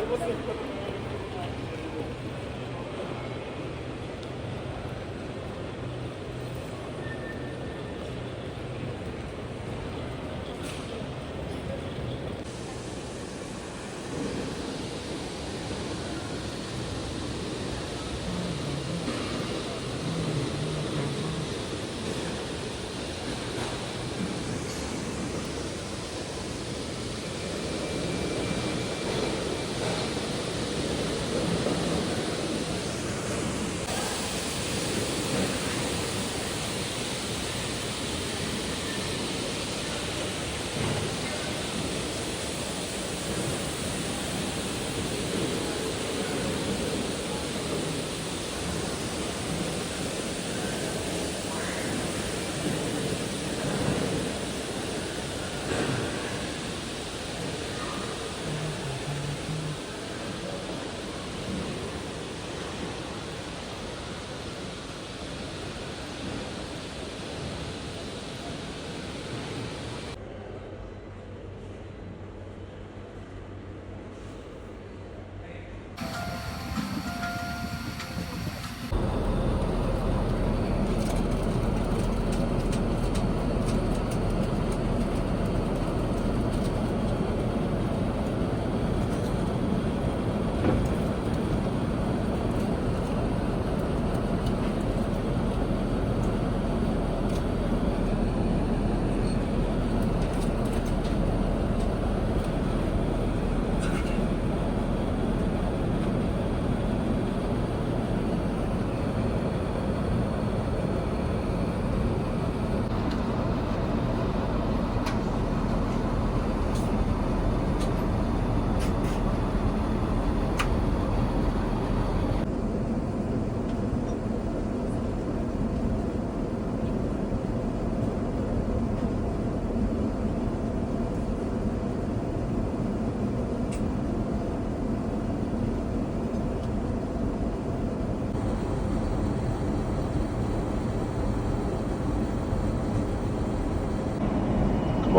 Good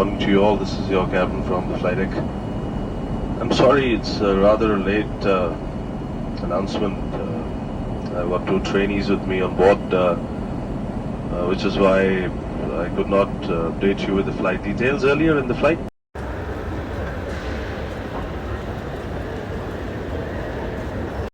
morning to you all. This is your captain from the flight deck. I'm sorry it's a rather late announcement. I've got two trainees with me on board, which is why I could not update you with the flight details earlier in the flight.